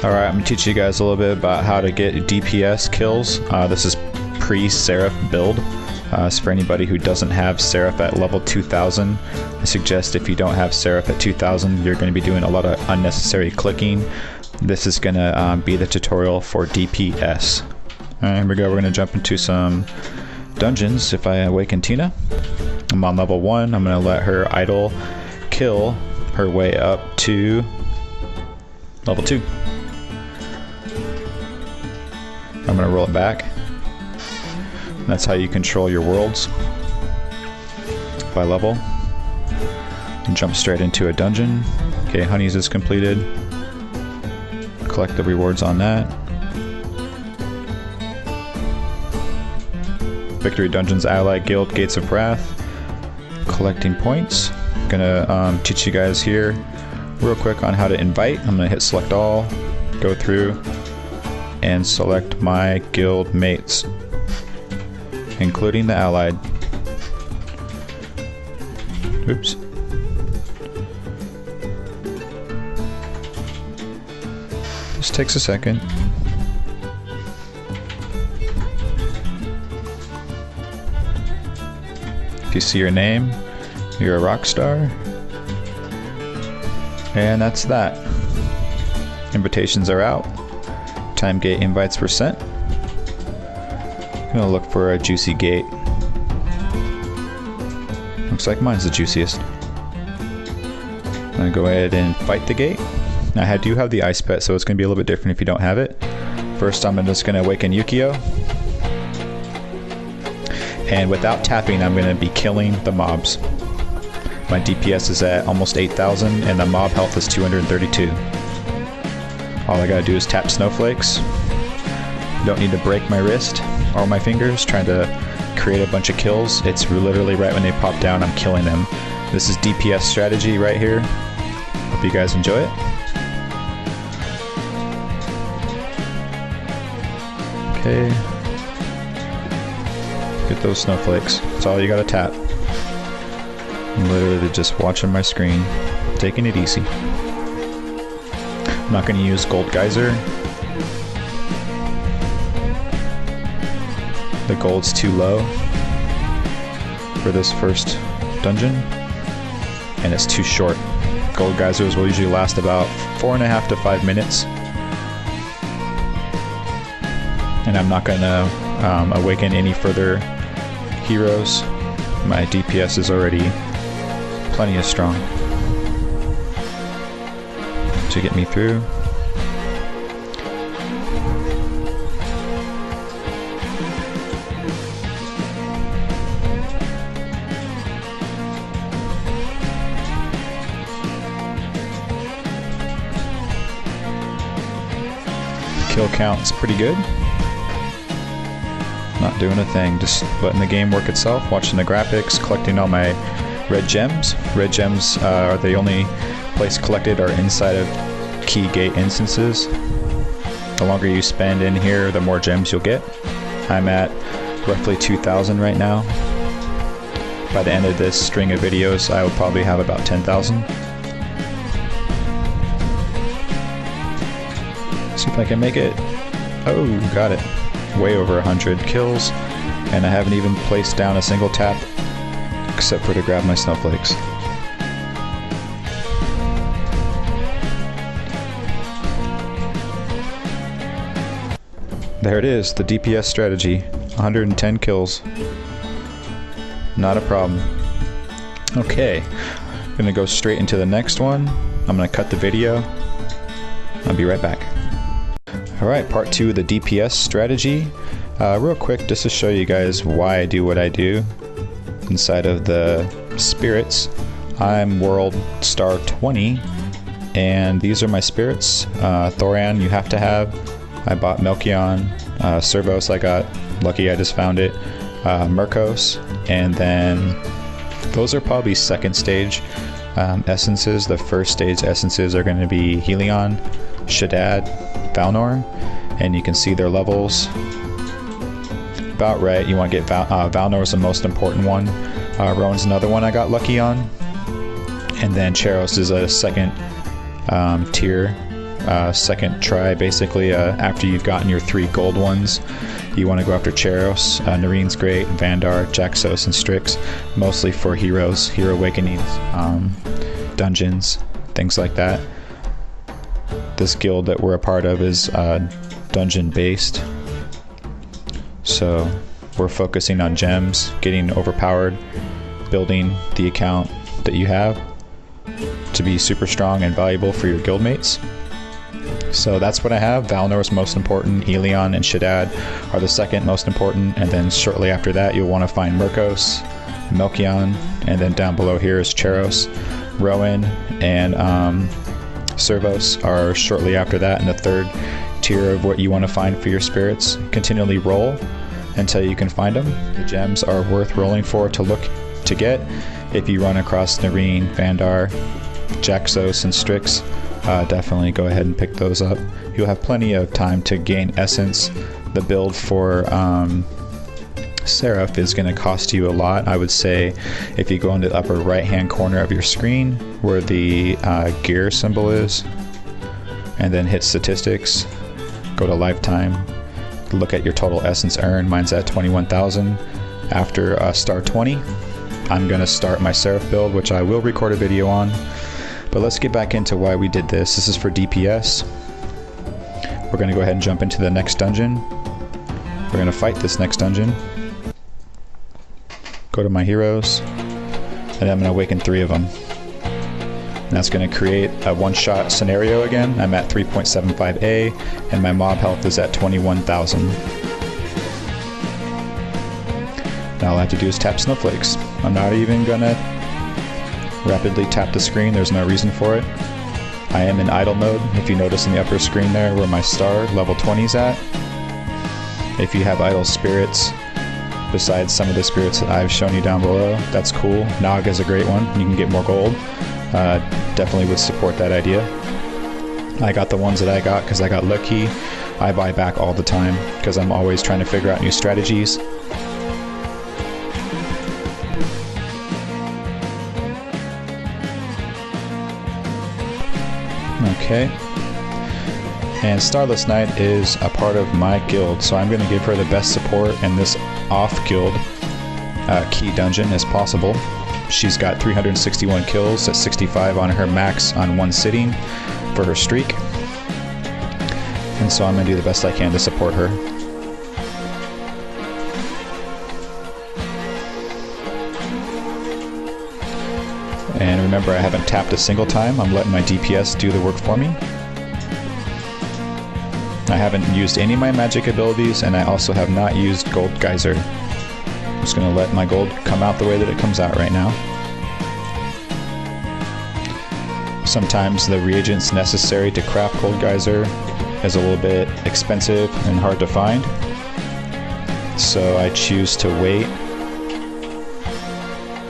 Alright, I'm going to teach you guys a little bit about how to get DPS kills. This is pre-Seraph build. So for anybody who doesn't have Seraph at level 2000, I suggest if you don't have Seraph at 2000, you're going to be doing a lot of unnecessary clicking. This is going to be the tutorial for DPS. Alright, here we go. We're going to jump into some dungeons. If I awaken Tina, I'm on level 1. I'm going to let her idle kill her way up to level 2. I'm going to roll it back. And that's how you control your worlds, by level. And jump straight into a dungeon. Okay, Honeys is completed. Collect the rewards on that. Victorydungeons Allied Guild Gates of Wrath. Collecting points. Gonna teach you guys here real quick on how to invite. I'm gonna hit select all, go through, and select my guild mates, including the allied. Oops. This takes a second. If you see your name, you're a rock star. And that's that. Invitations are out. Time gate invites were sent. I'm gonna look for a juicy gate. Looks like mine's the juiciest. I'm gonna go ahead and fight the gate. Now I do have the ice pet, so it's gonna be a little bit different if you don't have it. First, I'm just gonna awaken Yukio. And without tapping, I'm gonna be killing the mobs. My DPS is at almost 8,000 and the mob health is 232. All I gotta do is tap snowflakes. Don't need to break my wrist or my fingers trying to create a bunch of kills. It's literally right when they pop down, I'm killing them. This is DPS strategy right here. Hope you guys enjoy it. Okay. Get those snowflakes. That's all you gotta tap. I'm literally just watching my screen, taking it easy. I'm not going to use Gold Geyser. The gold's too low for this first dungeon, and it's too short. Gold Geysers will usually last about 4.5 to 5 minutes. And I'm not going to awaken any further heroes. My DPS is already plenty as strong to get me through. Kill count's pretty good. Not doing a thing, just letting the game work itself, watching the graphics, collecting all my red gems. Red gems are the only place collected are inside of key gate instances. The longer you spend in here, the more gems you'll get. I'm at roughly 2,000 right now. By the end of this string of videos, I will probably have about 10,000. See if I can make it. Oh, got it. Way over 100 kills, and I haven't even placed down a single tap except for to grab my snowflakes. There it is, the DPS strategy. 110 kills. Not a problem. Okay, I'm gonna go straight into the next one. I'm gonna cut the video. I'll be right back. Alright, part 2 of the DPS strategy. Real quick, just to show you guys why I do what I do. Inside of the spirits, I'm World Star 20, and these are my spirits. Thoran you have to have. I bought Melchion. Servos I got lucky, I just found it. Murkos, and then those are probably second stage essences. The first stage essences are going to be Helion, Shaddad, Valnor, and you can see their levels. About right, you want to get Valnor is the most important one. Rowan's another one I got lucky on. And then Charos is a second tier second try, basically, after you've gotten your 3 gold ones. You want to go after Cheros. Narine's great, Vandar, Jaxos, and Strix, mostly for heroes, hero awakenings, dungeons, things like that. This guild that we're a part of is dungeon based, so we're focusing on gems, getting overpowered, building the account that you have to be super strong and valuable for your guildmates. So that's what I have. Valnor is most important, Helion and Shaddad are the second most important, and then shortly after that you'll want to find Murkos, Melchion, and then down below here is Cheros. Rowan and Servos are shortly after that in the third tier of what you want to find for your spirits. Continually roll until you can find them. The gems are worth rolling for to get. If you run across Narine, Vandar, Jaxos, and Strix, definitely go ahead and pick those up. You'll have plenty of time to gain essence. The build for Seraph is going to cost you a lot. I would say if you go into the upper right hand corner of your screen where the gear symbol is, and then hit statistics, go to lifetime, look at your total essence earned. Mine's at 21,000. After star 20, I'm going to start my Seraph build, which I will record a video on. But let's get back into why we did this. This is for DPS. We're going to go ahead and jump into the next dungeon. We're going to fight this next dungeon. Go to my heroes, and I'm going to awaken 3 of them. And that's going to create a one-shot scenario again. I'm at 3.75A, and my mob health is at 21,000. Now all I have to do is tap snowflakes. I'm not even going to rapidly tap the screen, there's no reason for it. I am in idle mode, if you notice in the upper screen there where my star level 20 is at. If you have idle spirits, besides some of the spirits that I've shown you down below, that's cool. Nog is a great one, you can get more gold. Definitely would support that idea. I got the ones that I got because I got lucky. I buy back all the time because I'm always trying to figure out new strategies. Okay, and Starless Knight is a part of my guild, so I'm going to give her the best support in this off-guild key dungeon as possible. She's got 361 kills at 65 on her max on one sitting for her streak, and so I'm going to do the best I can to support her. And remember, I haven't tapped a single time. I'm letting my DPS do the work for me. I haven't used any of my magic abilities, and I also have not used Gold Geyser. I'm just going to let my gold come out the way that it comes out right now. Sometimes the reagents necessary to craft Gold Geyser is a little bit expensive and hard to find, so I choose to wait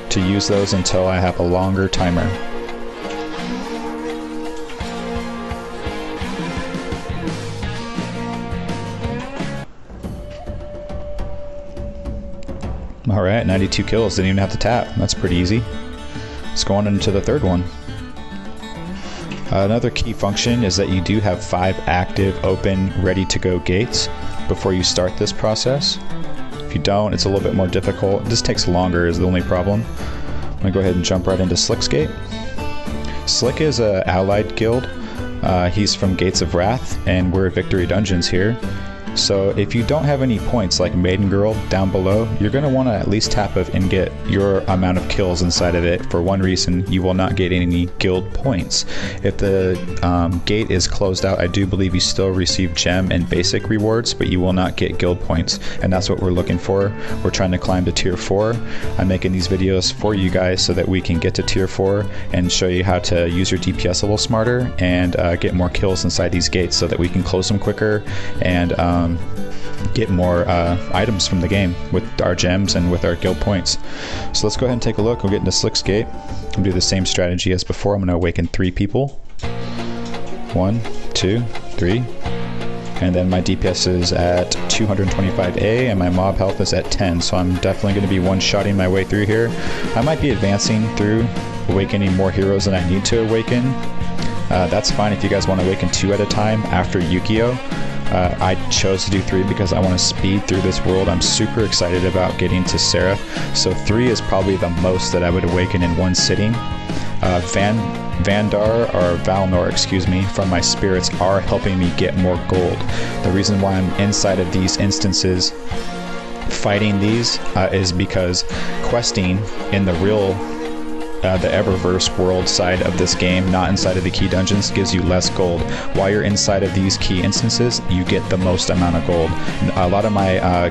to use those until I have a longer timer. Alright, 92 kills, didn't even have to tap. That's pretty easy. Let's go on into the third one. Another key function is that you do have 5 active, open, ready-to-go gates before you start this process. If you don't, it's a little bit more difficult. This takes longer is the only problem. I'm going to go ahead and jump right into Slick's gate. Slick is an allied guild. He's from Gates of Wrath, and we're Victory Dungeons here. So if you don't have any points like Maiden Girl down below, you're going to want to at least tap of and get your amount of kills inside of it. For one reason, you will not get any guild points. If the gate is closed out, I do believe you still receive gem and basic rewards, but you will not get guild points, and that's what we're looking for. We're trying to climb to tier 4. I'm making these videos for you guys so that we can get to tier 4 and show you how to use your DPS a little smarter and get more kills inside these gates so that we can close them quicker and get more items from the game with our gems and with our guild points. So let's go ahead and take a look. We'll get into Slick's gate and do the same strategy as before. I'm going to awaken 3 people. 1, 2, 3. And then my DPS is at 225A and my mob health is at 10, so I'm definitely going to be one-shotting my way through here. I might be advancing through, awakening more heroes than I need to awaken, That's fine if you guys want to awaken 2 at a time after Yu-Gi-Oh! I chose to do 3 because I want to speed through this world. I'm super excited about getting to Seraph, so 3 is probably the most that I would awaken in one sitting. Valnor, excuse me, from my spirits are helping me get more gold. The reason why I'm inside of these instances fighting these is because questing in the real the Eververse world side of this game, not inside of the key dungeons, gives you less gold. While you're inside of these key instances, you get the most amount of gold. A lot of my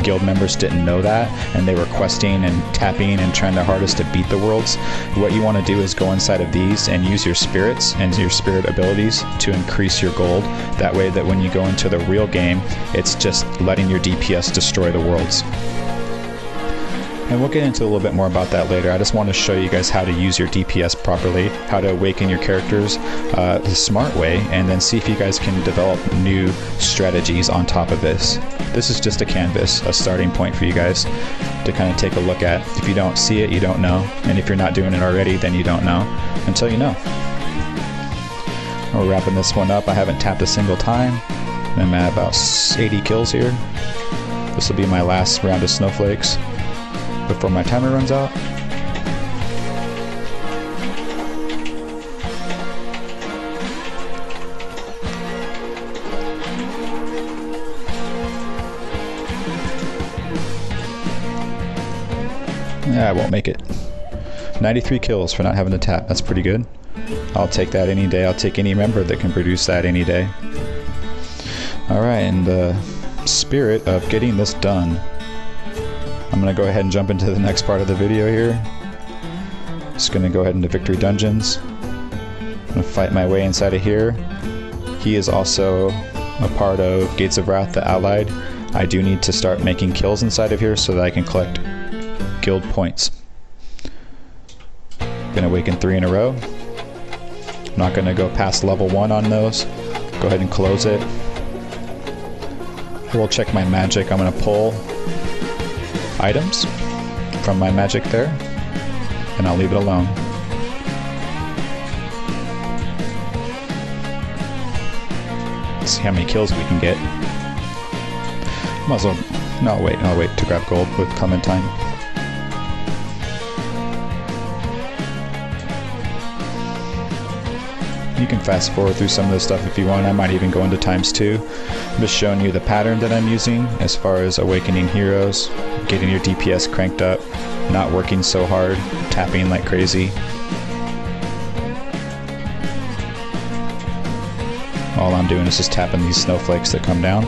guild members didn't know that, and they were questing and tapping and trying their hardest to beat the worlds. What you want to do is go inside of these and use your spirits and your spirit abilities to increase your gold. That way that when you go into the real game, it's just letting your DPS destroy the worlds. And we'll get into a little bit more about that later. I just want to show you guys how to use your DPS properly, how to awaken your characters the smart way, and then see if you guys can develop new strategies on top of this. This is just a canvas, a starting point for you guys to kind of take a look at. If you don't see it, you don't know. And if you're not doing it already, then you don't know until you know. We're wrapping this one up. I haven't tapped a single time. I'm at about 80 kills here. This will be my last round of snowflakes before my timer runs out. Yeah, I won't make it. 93 kills for not having to tap. That's pretty good. I'll take that any day. I'll take any member that can produce that any day. Alright, in the spirit of getting this done, I'm going to go ahead and jump into the next part of the video here. Just going to go ahead into Victory Dungeons. I'm going to fight my way inside of here. He is also a part of Gates of Wrath, the Allied. I do need to start making kills inside of here so that I can collect guild points. I'm going to awaken 3 in a row. I'm not going to go past level 1 on those. Go ahead and close it. I will check my magic. I'm going to pull items from my magic there, and I'll leave it alone. Let's see how many kills we can get. Might as well. No, wait. I'll wait to grab gold with Clementine. You can fast forward through some of this stuff if you want. I might even go into ×2. I'm just showing you the pattern that I'm using as far as awakening heroes, getting your DPS cranked up, not working so hard, tapping like crazy. All I'm doing is just tapping these snowflakes that come down.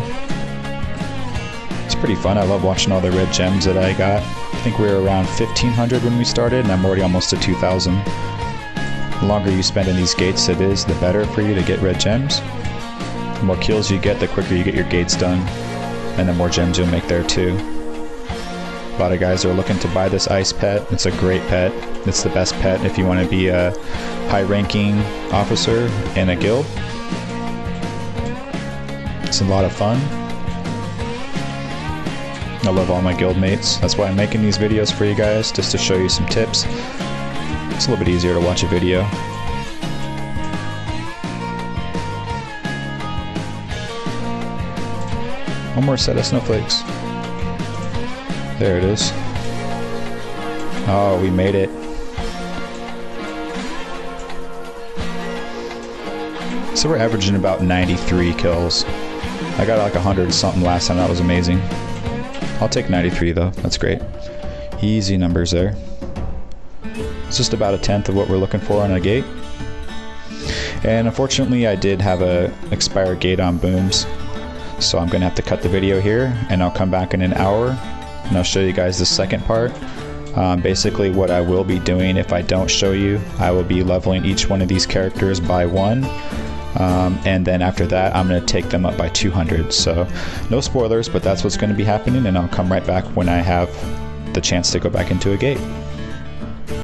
It's pretty fun. I love watching all the red gems that I got. I think we were around 1,500 when we started, and I'm already almost to 2,000. The longer you spend in these gates it is, the better for you to get red gems. The more kills you get, the quicker you get your gates done, and the more gems you'll make there too. A lot of guys are looking to buy this ice pet. It's a great pet. It's the best pet if you want to be a high-ranking officer in a guild. It's a lot of fun. I love all my guild mates. That's why I'm making these videos for you guys, just to show you some tips. It's a little bit easier to watch a video. One more set of snowflakes. There it is. Oh, we made it. So we're averaging about 93 kills. I got like 100 something last time. That was amazing. I'll take 93 though. That's great. Easy numbers there. It's just about 1/10 of what we're looking for on a gate. And unfortunately I did have a expired gate on booms, so I'm gonna have to cut the video here, and I'll come back in an hour and I'll show you guys the second part. Basically what I will be doing, if I don't show you, I will be leveling each one of these characters by 1, and then after that I'm going to take them up by 200. So no spoilers, but that's what's going to be happening, and I'll come right back when I have the chance to go back into a gate.